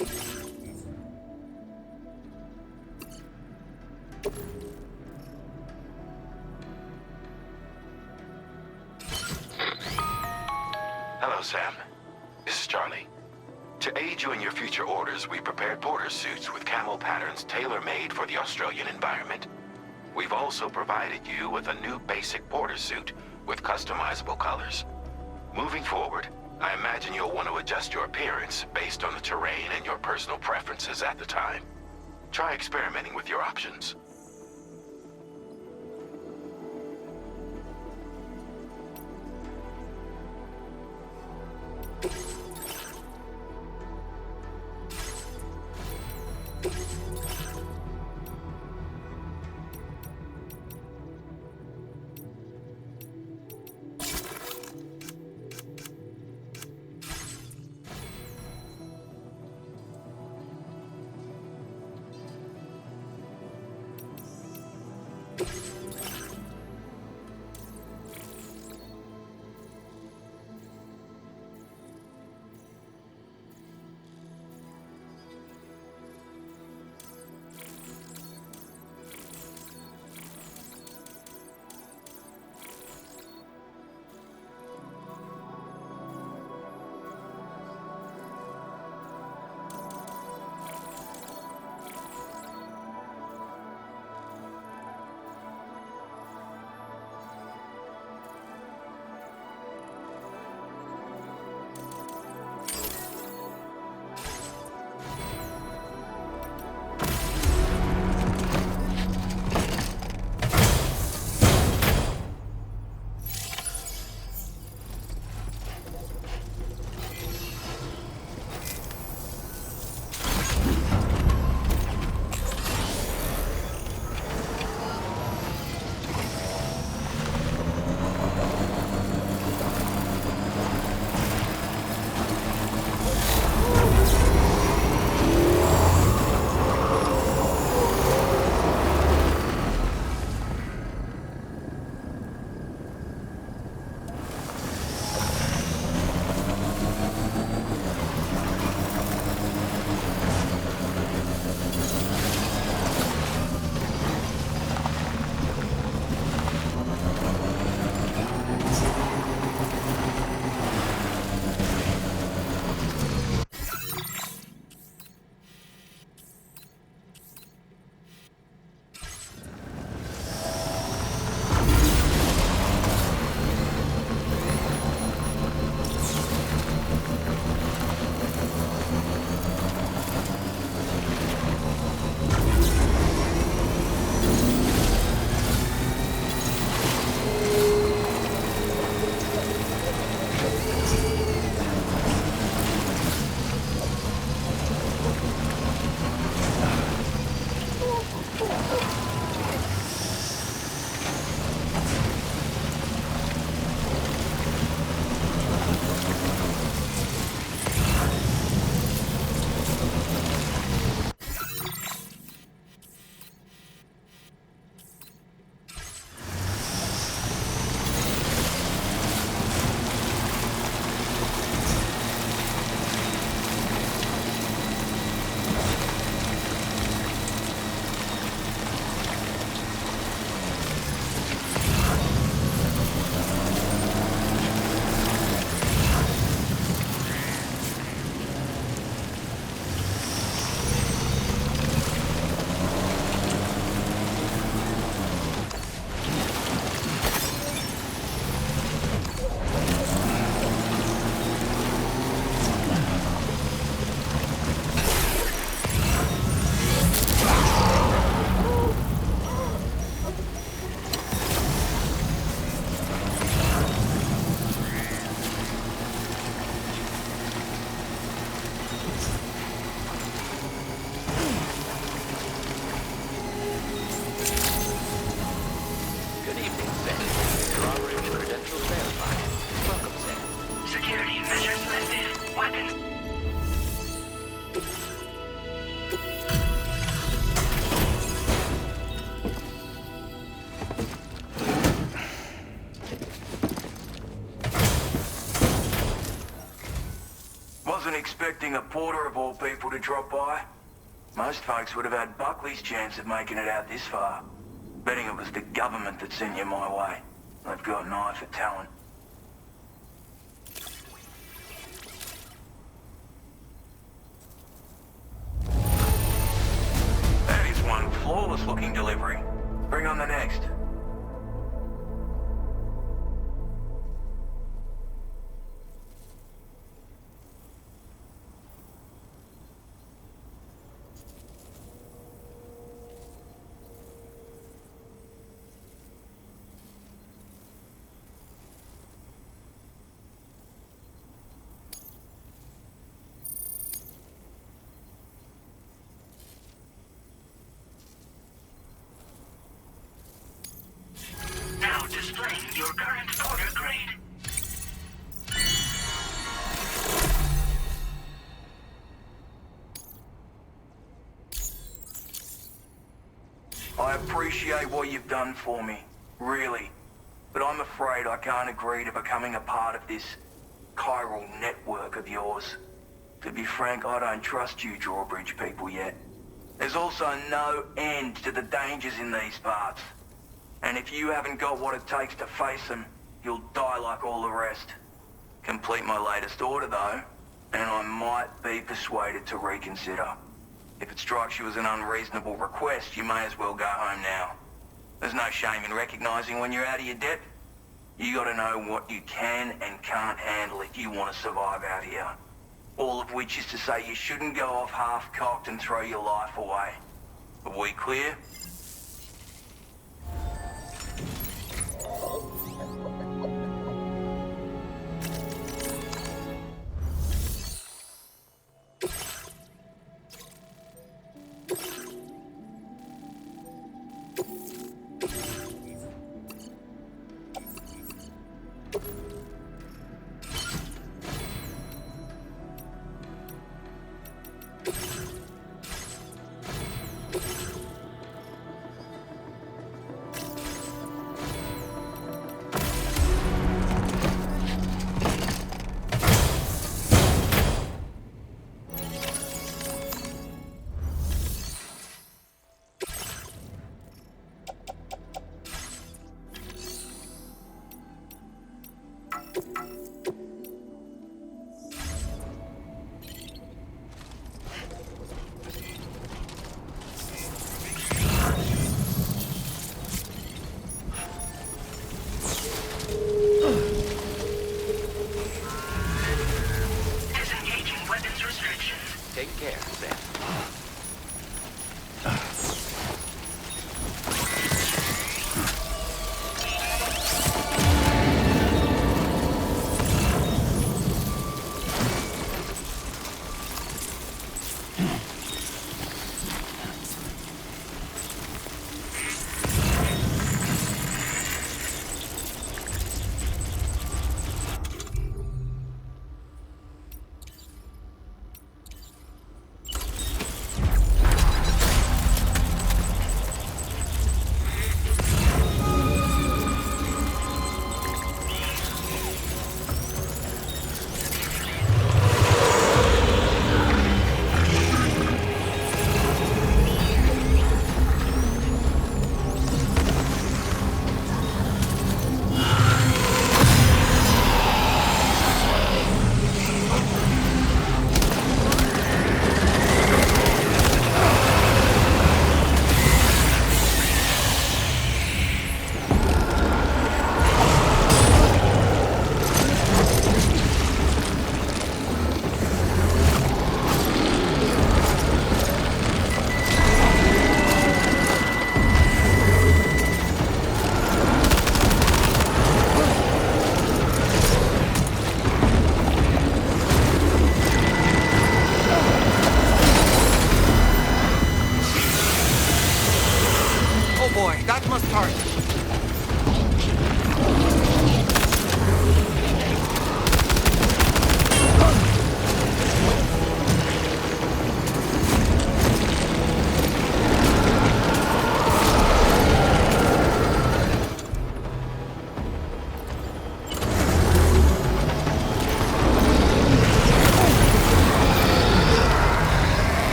Hello, Sam. This is Charlie. To aid you in your future orders, we prepared porter suits with camel patterns tailor-made for the Australian environment. We've also provided you with a new basic porter suit with customizable colors. Moving forward, I imagine you'll want to adjust your appearance based on the terrain and your personal preferences at the time. Try experimenting with your options. expecting a porter of all people to drop by. Most folks would have had Buckley's chance of making it out this far. Betting it was the government that sent you my way. They've got an eye for talent. That is one flawless looking delivery. Bring on the next. Now displaying your current order grade. I appreciate what you've done for me, really. But I'm afraid I can't agree to becoming a part of this chiral network of yours. To be frank, I don't trust you drawbridge people yet. There's also no end to the dangers in these parts. And if you haven't got what it takes to face them, you'll die like all the rest. Complete my latest order though, and I might be persuaded to reconsider. If it strikes you as an unreasonable request, you may as well go home now. There's no shame in recognizing when you're out of your depth. You gotta know what you can and can't handle if you want to survive out here. All of which is to say you shouldn't go off half-cocked and throw your life away. Are we clear? Disengaging weapons restrictions. Take care, Sam.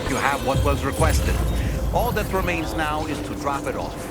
like you have what was requested. All that remains now is to drop it off.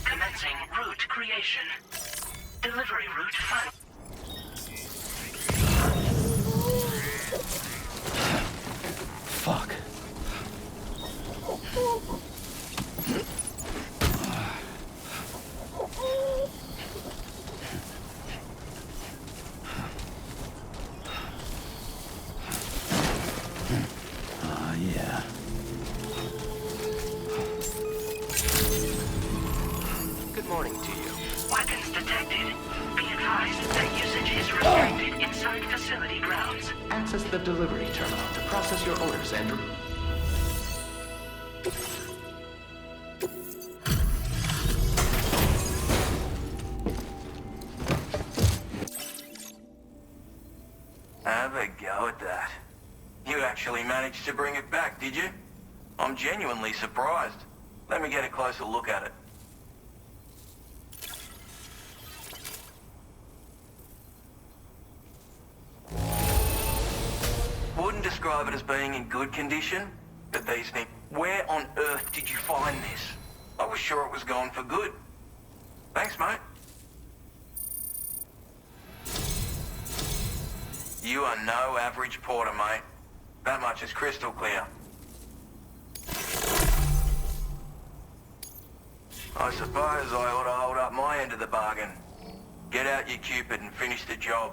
Commencing route creation. Delivery route final. Fuck. Yeah. Good morning to you. Weapons detected. Be advised that usage is restricted inside facility grounds. Access the delivery terminal to process your orders, Andrew. Have a go at that. You actually managed to bring it back, did you? I'm genuinely surprised. Let me get a closer look at it. Wouldn't describe it as being in good condition, but these things... Where on earth did you find this? I was sure it was gone for good. Thanks, mate. You are no average porter, mate. That much is crystal clear. I suppose I ought to hold up my end of the bargain. Get out your Cupid and finish the job.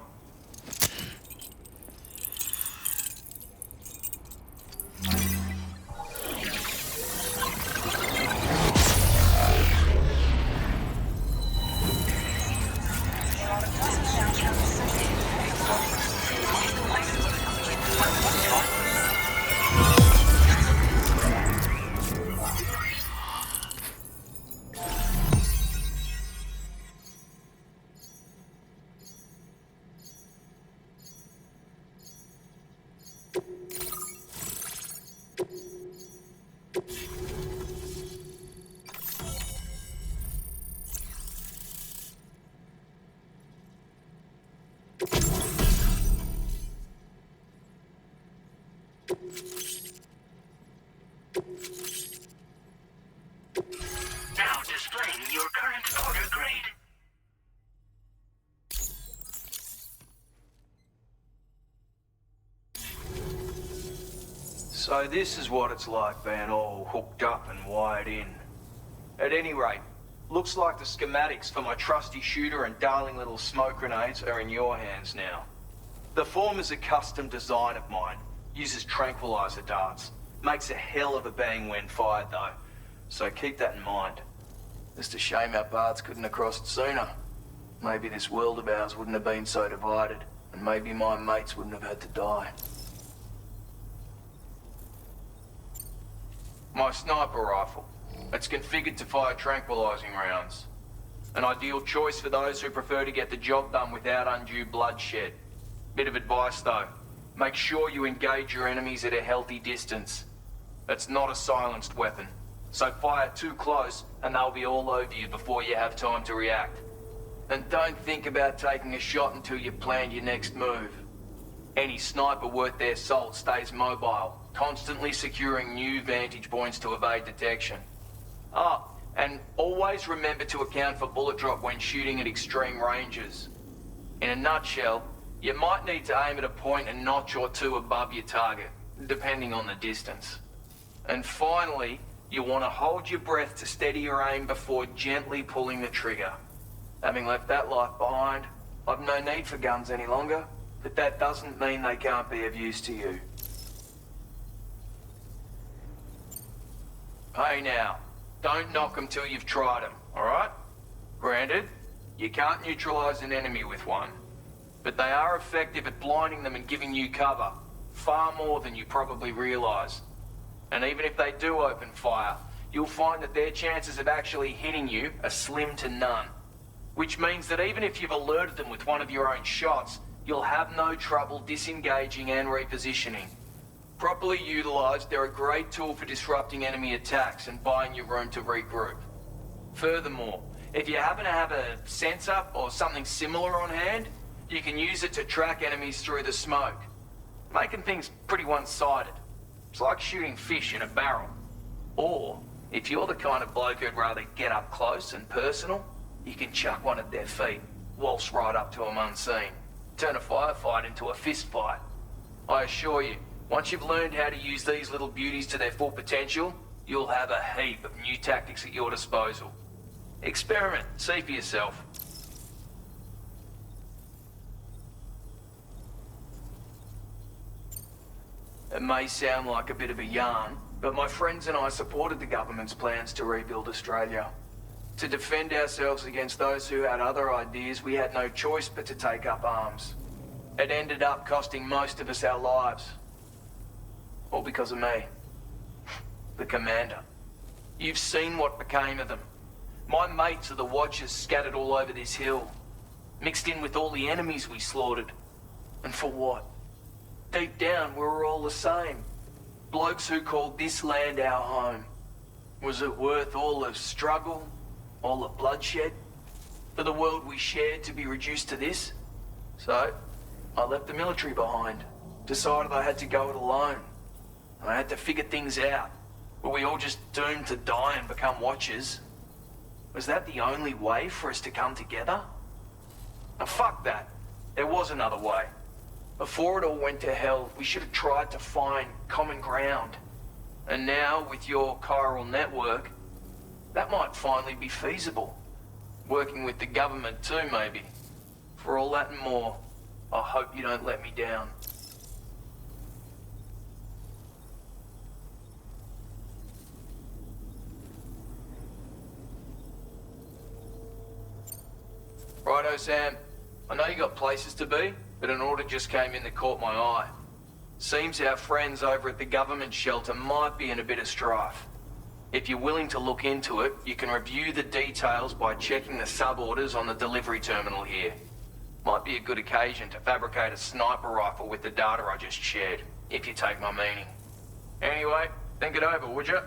Now displaying your current order grade. So this is what it's like being all hooked up and wired in. At any rate, looks like the schematics for my trusty shooter and darling little smoke grenades are in your hands now. The form is a custom design of mine. Uses tranquilizer darts. Makes a hell of a bang when fired though. So keep that in mind. Just a shame our paths couldn't have crossed sooner. Maybe this world of ours wouldn't have been so divided, and maybe my mates wouldn't have had to die. My sniper rifle. It's configured to fire tranquilizing rounds. An ideal choice for those who prefer to get the job done without undue bloodshed. Bit of advice though. Make sure you engage your enemies at a healthy distance. It's not a silenced weapon. So fire too close and they'll be all over you before you have time to react. And don't think about taking a shot until you've planned your next move. Any sniper worth their salt stays mobile, constantly securing new vantage points to evade detection. And always remember to account for bullet drop when shooting at extreme ranges. In a nutshell, you might need to aim at a point a notch or two above your target, depending on the distance. And finally, you want to hold your breath to steady your aim before gently pulling the trigger. Having left that life behind, I've no need for guns any longer, but that doesn't mean they can't be of use to you. Hey now, don't knock them till you've tried them, alright? Granted, you can't neutralize an enemy with one, but they are effective at blinding them and giving you cover, far more than you probably realize. And even if they do open fire, you'll find that their chances of actually hitting you are slim to none. Which means that even if you've alerted them with one of your own shots, you'll have no trouble disengaging and repositioning. Properly utilized, they're a great tool for disrupting enemy attacks and buying you room to regroup. Furthermore, if you happen to have a sensor or something similar on hand, you can use it to track enemies through the smoke, making things pretty one-sided. It's like shooting fish in a barrel. Or, if you're the kind of bloke who'd rather get up close and personal, you can chuck one at their feet, waltz right up to them unseen, turn a firefight into a fist fight. I assure you, once you've learned how to use these little beauties to their full potential, you'll have a heap of new tactics at your disposal. Experiment, see for yourself. It may sound like a bit of a yarn, but my friends and I supported the government's plans to rebuild Australia. To defend ourselves against those who had other ideas, we had no choice but to take up arms. It ended up costing most of us our lives. All because of me. The commander. You've seen what became of them. My mates are the Watchers scattered all over this hill. Mixed in with all the enemies we slaughtered. And for what? Deep down, we were all the same. Blokes who called this land our home. Was it worth all the struggle? All the bloodshed? For the world we shared to be reduced to this? So, I left the military behind. Decided I had to go it alone. I had to figure things out. Were we all just doomed to die and become Watchers? Was that the only way for us to come together? Now fuck that. There was another way. Before it all went to hell, we should have tried to find common ground. And now, with your chiral network, that might finally be feasible. Working with the government too, maybe. For all that and more, I hope you don't let me down. Righto, Sam. I know you got places to be, but an order just came in that caught my eye. Seems our friends over at the government shelter might be in a bit of strife. If you're willing to look into it, you can review the details by checking the sub-orders on the delivery terminal here. Might be a good occasion to fabricate a sniper rifle with the data I just shared, if you take my meaning. Anyway, think it over, would you?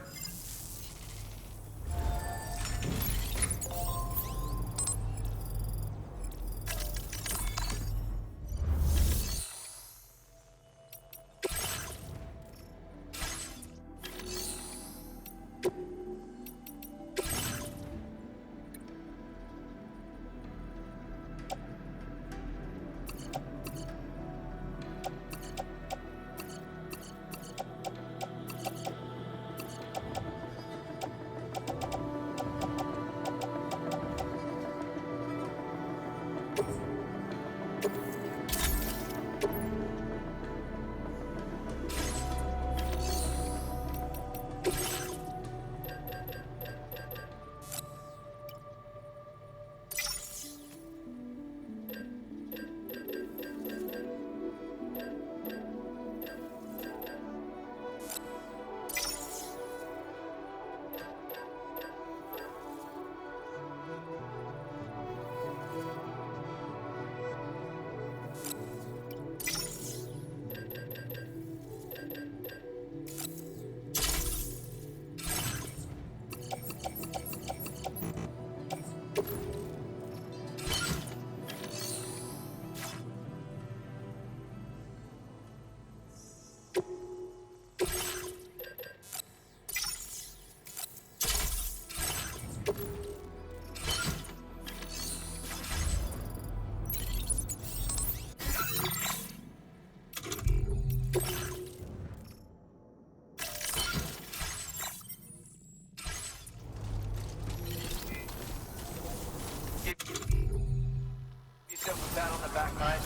Yourself a pat on the back, mate.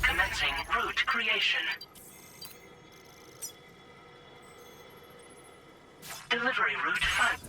Commencing route creation. Delivery route 5.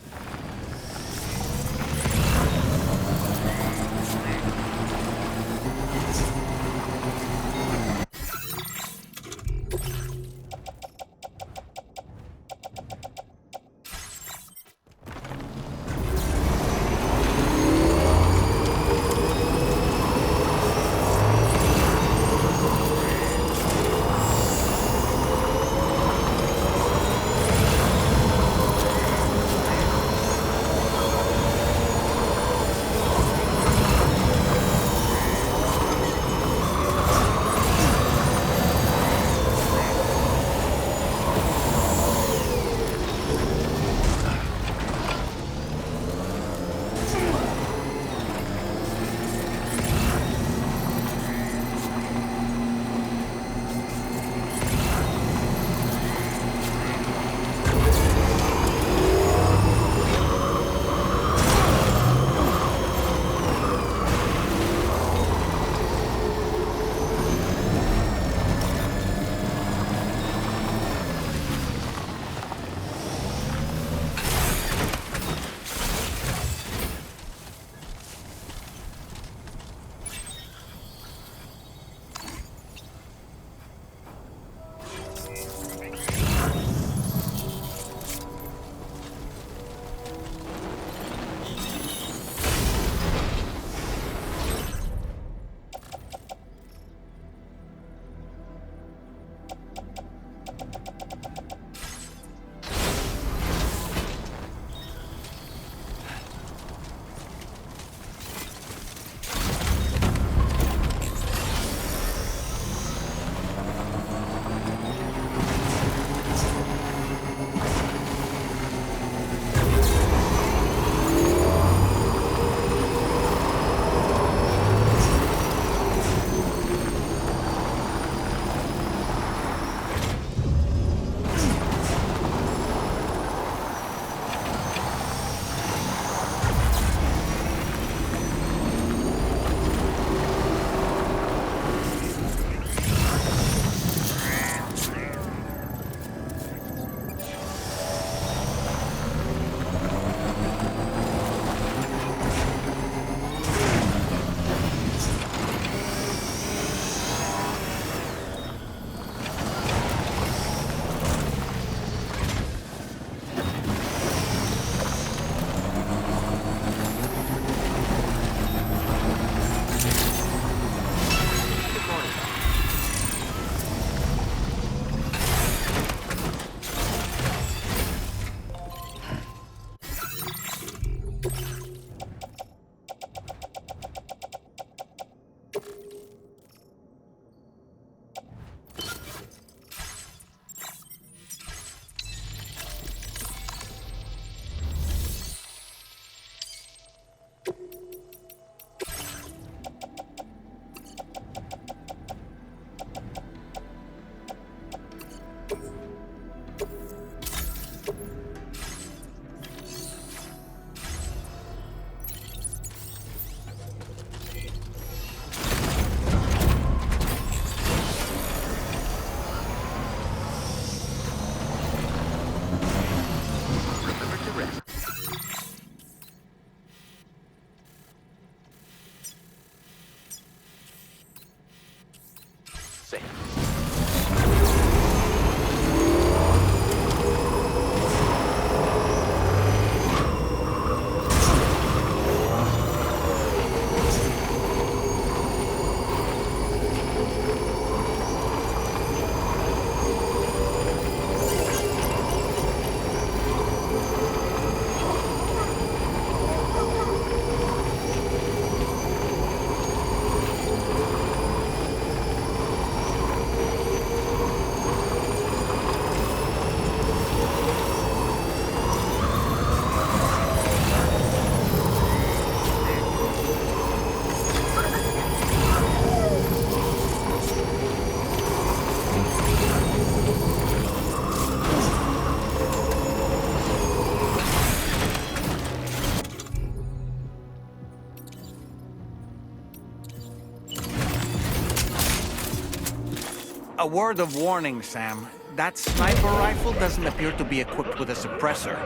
A word of warning, Sam. That sniper rifle doesn't appear to be equipped with a suppressor,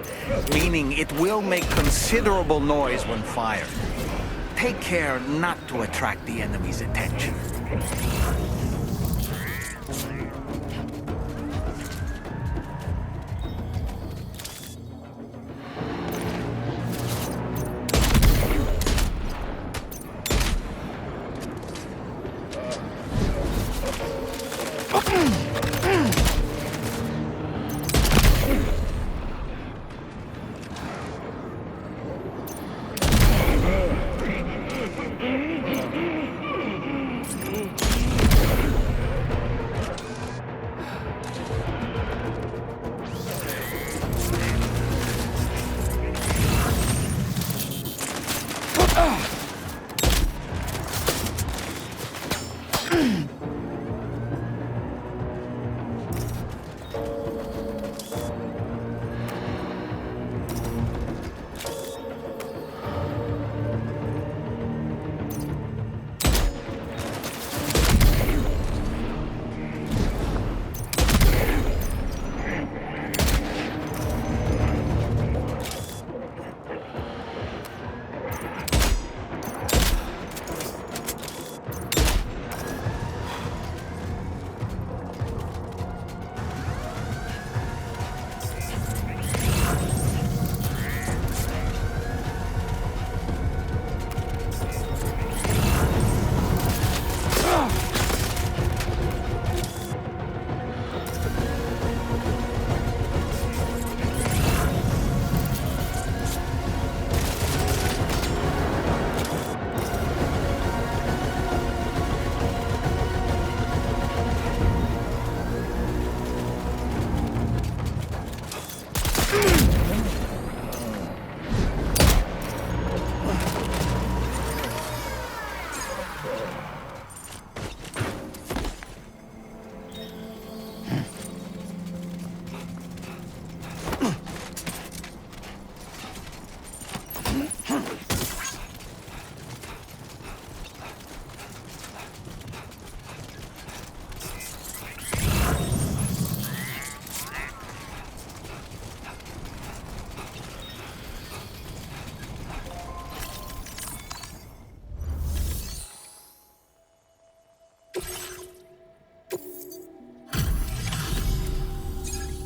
meaning it will make considerable noise when fired. Take care not to attract the enemy's attention.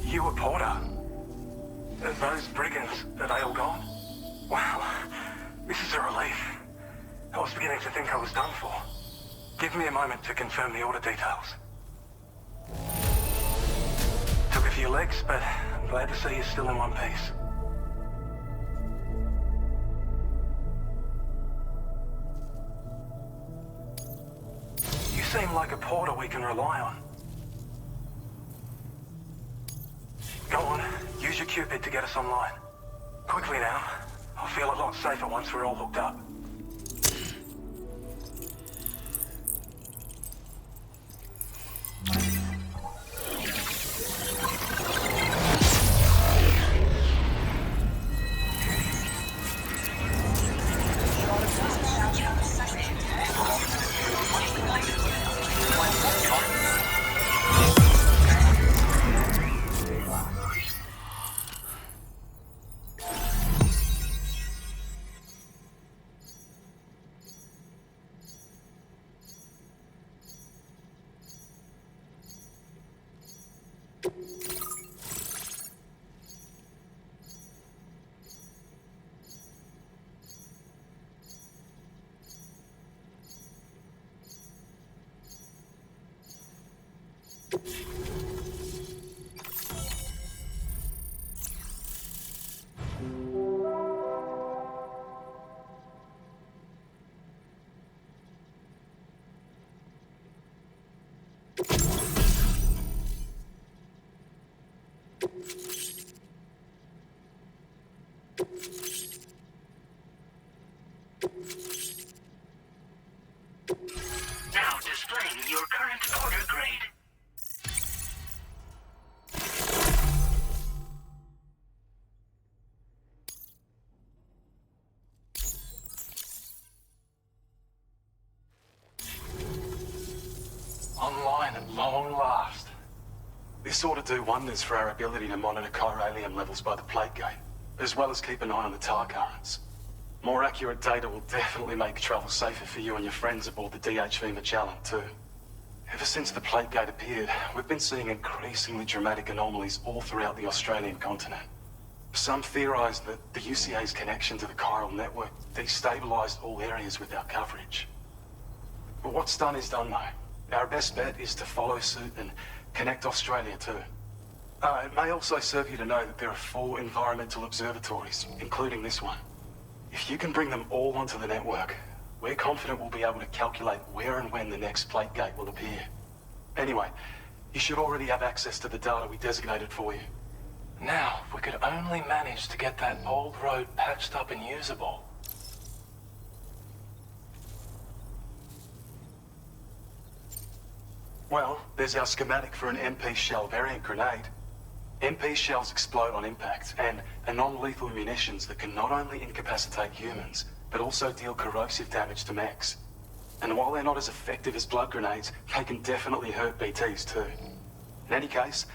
You a Porter? Those brigands, are they all gone? Wow, this is a relief. I was beginning to think I was done for. Give me a moment to confirm the order details. Took a few licks, but I'm glad to see you're still in one piece. You seem like a Porter we can rely on. Go on, use your Cupid to get us online. Quickly now. I'll feel a lot safer once we're all hooked up. Now displaying your current order grade. online at long last. This ought to do wonders for our ability to monitor chiralium levels by the plate gate, as well as keep an eye on the tar currents. More accurate data will definitely make travel safer for you and your friends aboard the DHV Magellan, too. Ever since the plate gate appeared, we've been seeing increasingly dramatic anomalies all throughout the Australian continent. Some theorize that the UCA's connection to the chiral network destabilized all areas with our coverage. But what's done is done, though. Our best bet is to follow suit and connect Australia, too. It may also serve you to know that there are 4 environmental observatories, including this one. If you can bring them all onto the network, we're confident we'll be able to calculate where and when the next plate gate will appear. Anyway, you should already have access to the data we designated for you. Now, if we could only manage to get that old road patched up and usable. Well, there's our schematic for an MP shell variant grenade. MP shells explode on impact, and are non-lethal munitions that can not only incapacitate humans, but also deal corrosive damage to mechs. And while they're not as effective as blood grenades, they can definitely hurt BTs too. In any case,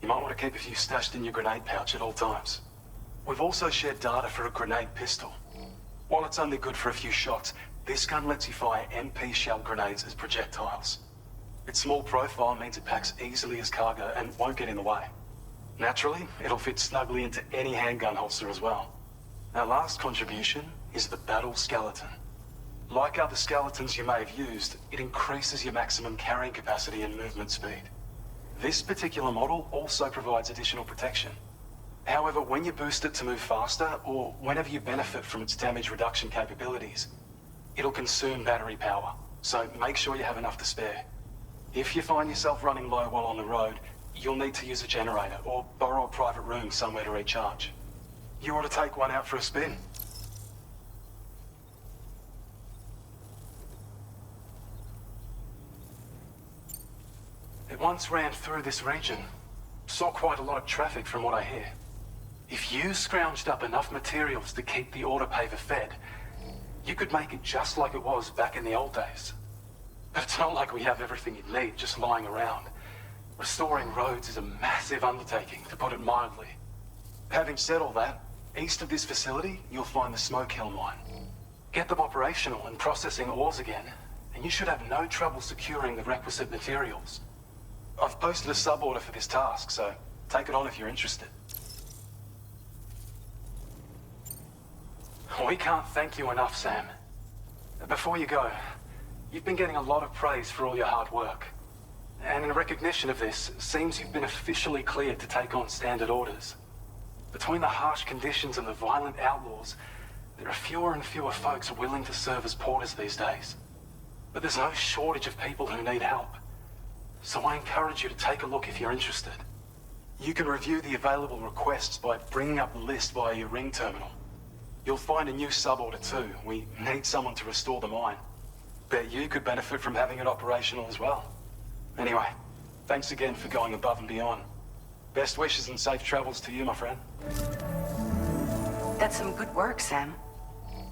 you might want to keep a few stashed in your grenade pouch at all times. We've also shared data for a grenade pistol. While it's only good for a few shots, this gun lets you fire MP shell grenades as projectiles. Its small profile means it packs easily as cargo and won't get in the way. Naturally, it'll fit snugly into any handgun holster as well. Our last contribution is the Battle Skeleton. Like other skeletons you may have used, it increases your maximum carrying capacity and movement speed. This particular model also provides additional protection. However, when you boost it to move faster, or whenever you benefit from its damage reduction capabilities, it'll consume battery power, so make sure you have enough to spare. If you find yourself running low while on the road, you'll need to use a generator or borrow a private room somewhere to recharge. You ought to take one out for a spin. It once ran through this region. Saw quite a lot of traffic from what I hear. If you scrounged up enough materials to keep the autopaver fed, you could make it just like it was back in the old days. But it's not like we have everything you'd need just lying around. Restoring roads is a massive undertaking, to put it mildly. Having said all that, east of this facility, you'll find the Smoke Hill mine. Get them operational and processing ores again, and you should have no trouble securing the requisite materials. I've posted a sub-order for this task, so take it on if you're interested. We can't thank you enough, Sam. Before you go, you've been getting a lot of praise for all your hard work. And in recognition of this, it seems you've been officially cleared to take on standard orders. Between the harsh conditions and the violent outlaws, there are fewer and fewer folks willing to serve as porters these days. But there's no shortage of people who need help. So I encourage you to take a look if you're interested. You can review the available requests by bringing up the list via your ring terminal. You'll find a new sub-order too. We need someone to restore the mine. Bet you could benefit from having it operational as well. Anyway, thanks again for going above and beyond. Best wishes and safe travels to you, my friend. That's some good work, Sam.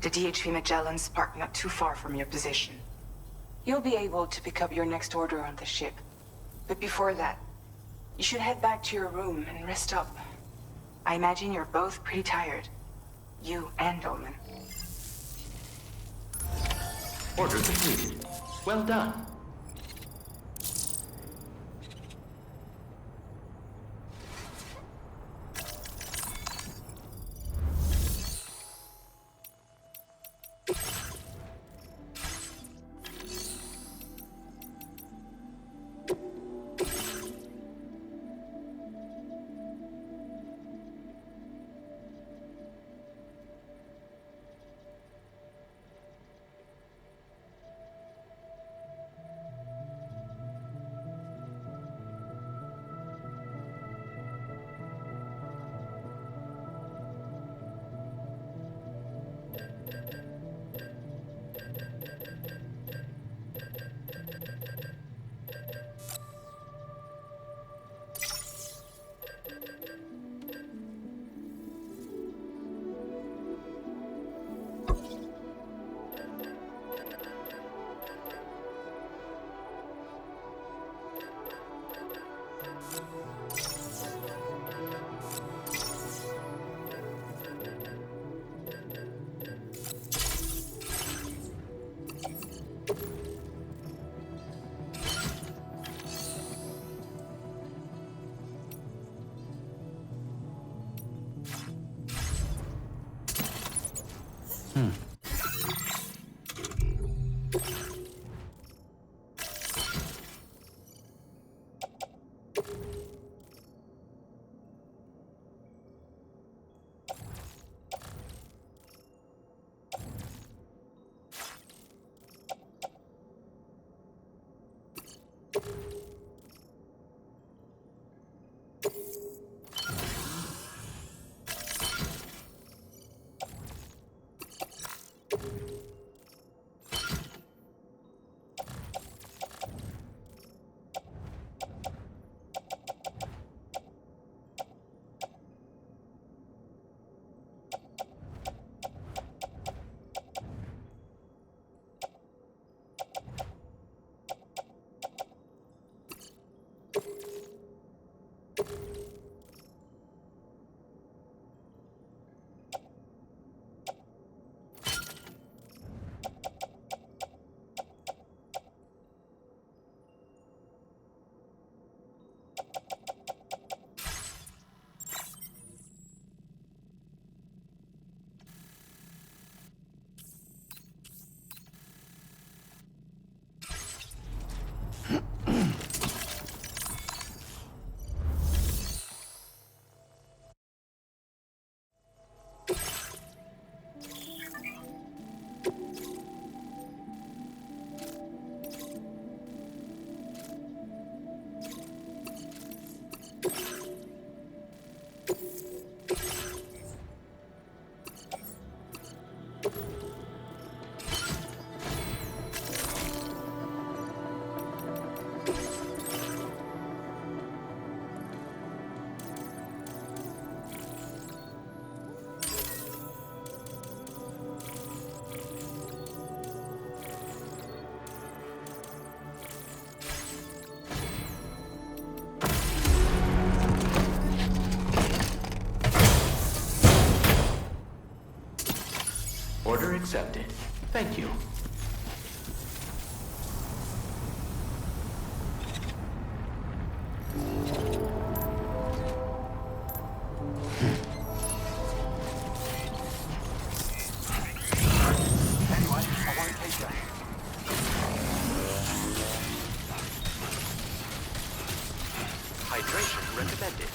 The DHV Magellan's parked not too far from your position. You'll be able to pick up your next order on the ship. But before that, you should head back to your room and rest up. I imagine you're both pretty tired. You and Dolman. Order completed. Well done. Order accepted. Thank you. Anyway, I won't keep you. Hydration recommended.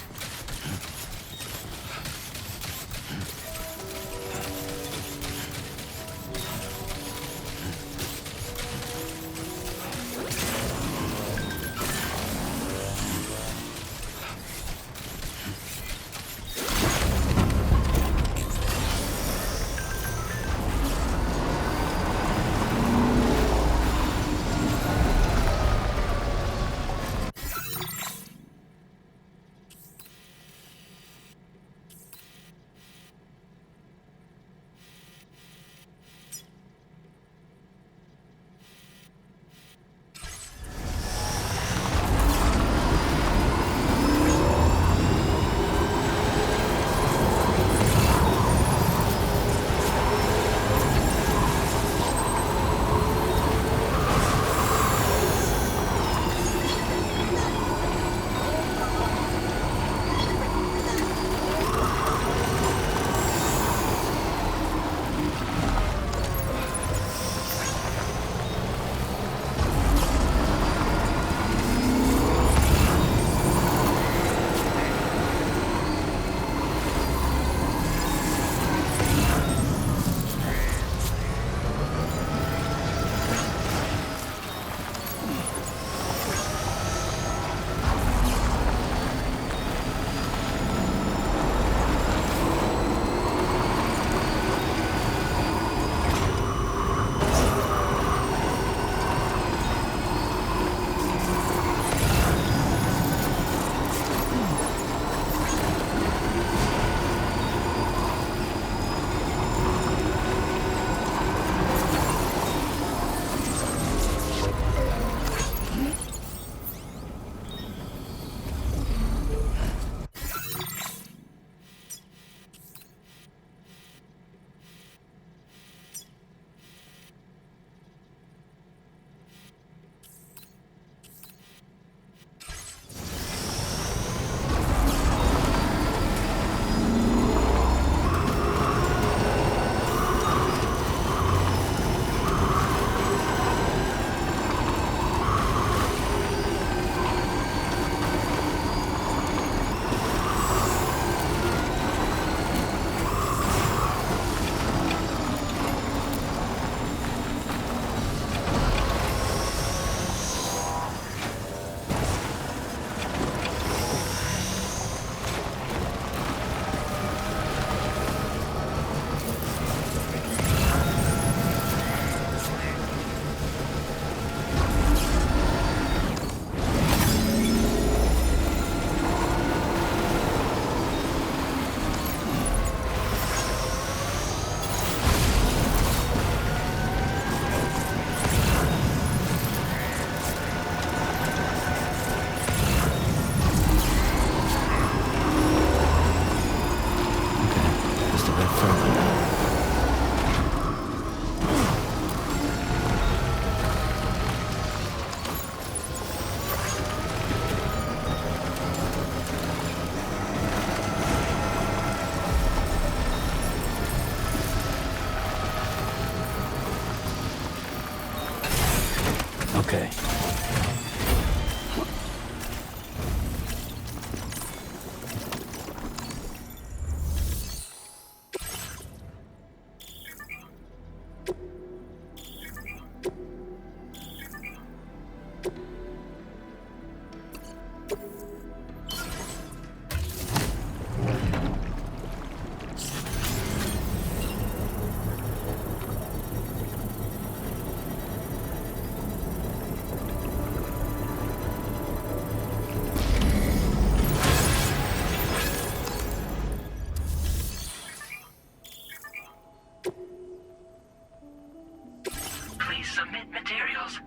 Please submit materials.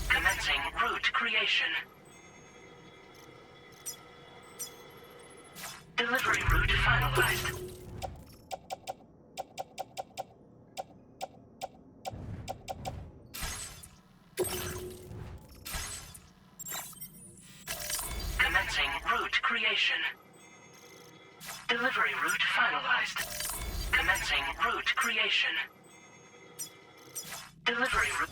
Commencing route creation. Delivery route finalized. Commencing route creation. Delivery route finalized. Commencing route creation. Delivery route.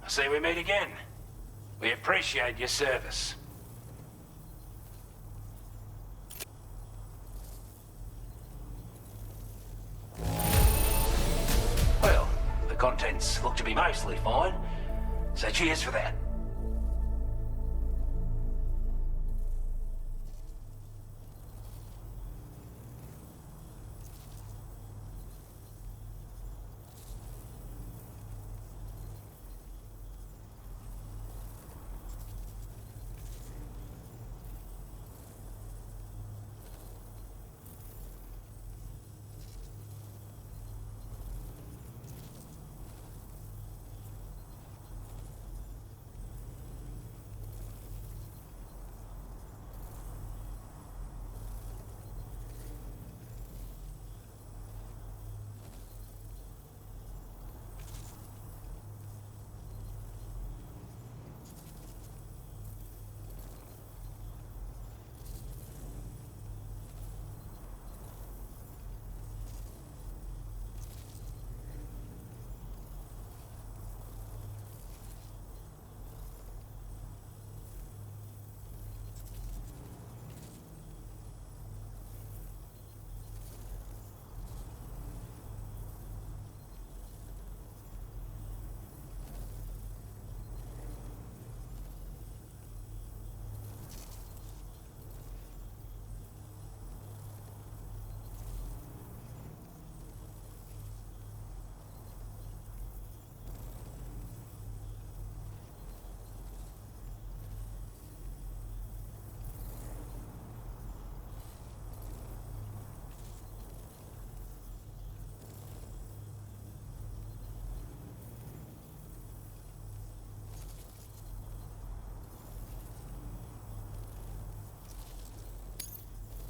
Say we meet again. We appreciate your service. Well, contents look to be mostly fine. So cheers for that.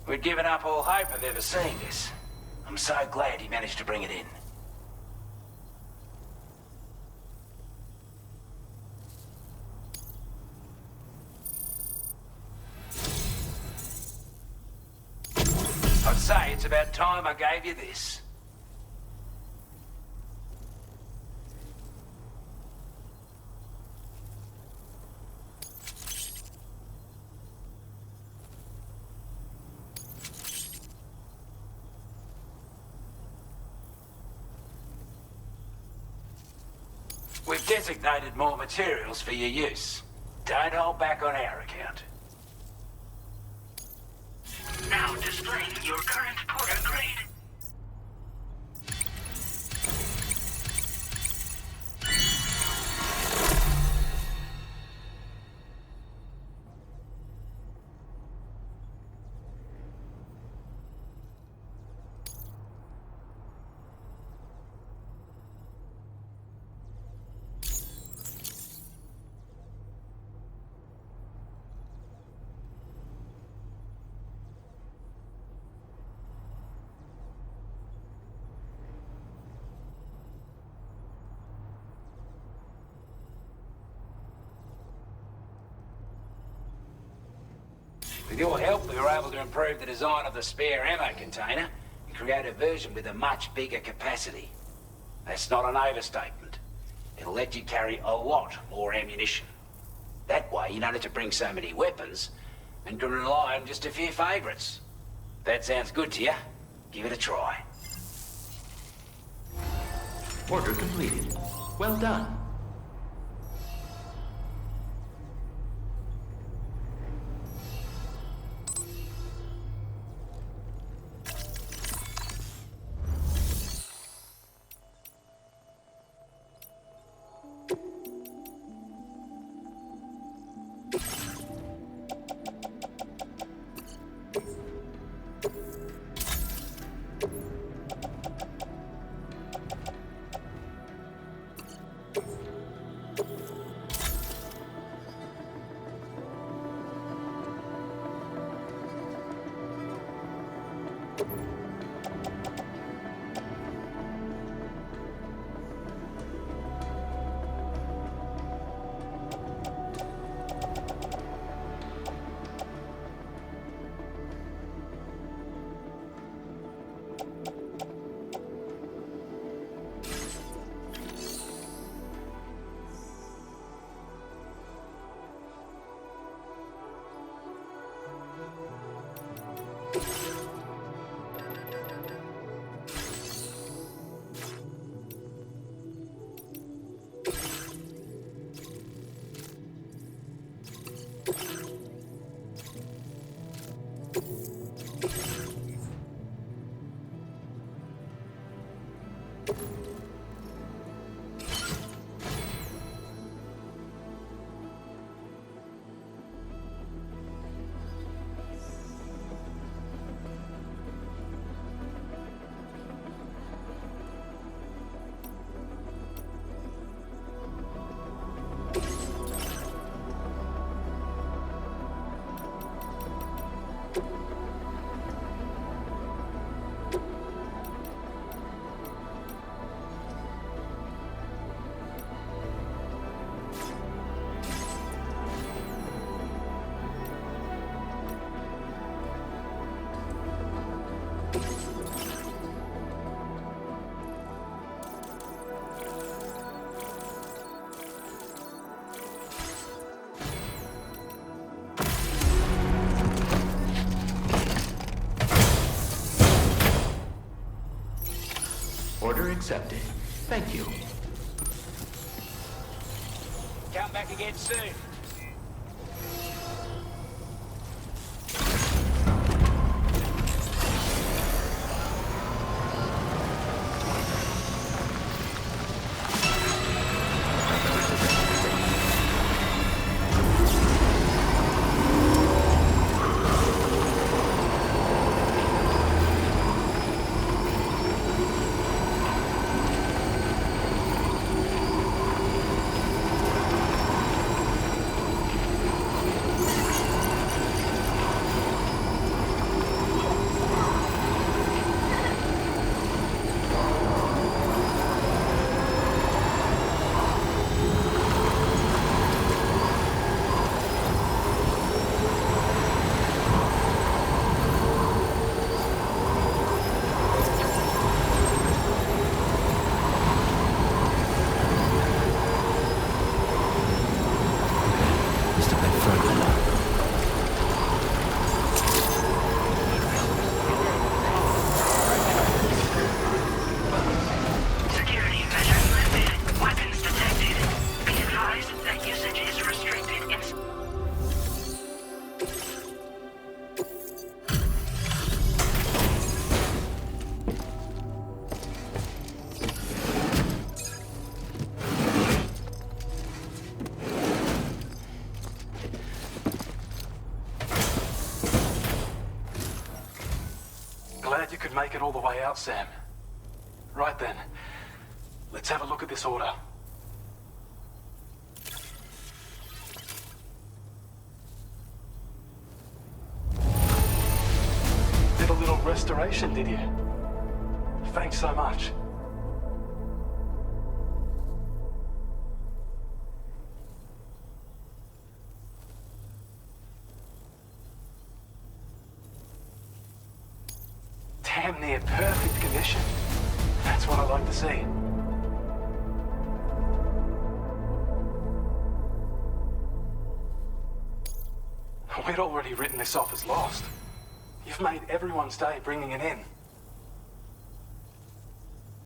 We'd given up all hope of ever seeing this. I'm so glad he managed to bring it in. I'd say it's about time I gave you this. We've designated more materials for your use. Don't hold back on our account. Now displaying your current porter grade. With your help, we were able to improve the design of the spare ammo container and create a version with a much bigger capacity. That's not an overstatement. It'll let you carry a lot more ammunition. That way, you don't have to bring so many weapons and can rely on just a few favorites. If that sounds good to you, give it a try. Order completed. Well done. Order accepted. Thank you. Come back again soon. Security measures lifted. Weapons detected. Be advised that usage is restricted in... Glad you could make it all the way out, Sam. Right then, let's have a look at this order. Did a little restoration, did you? Thanks so much. Damn near perfect condition. That's what I like to see. We'd already written this off as lost. You've made everyone's day bringing it in.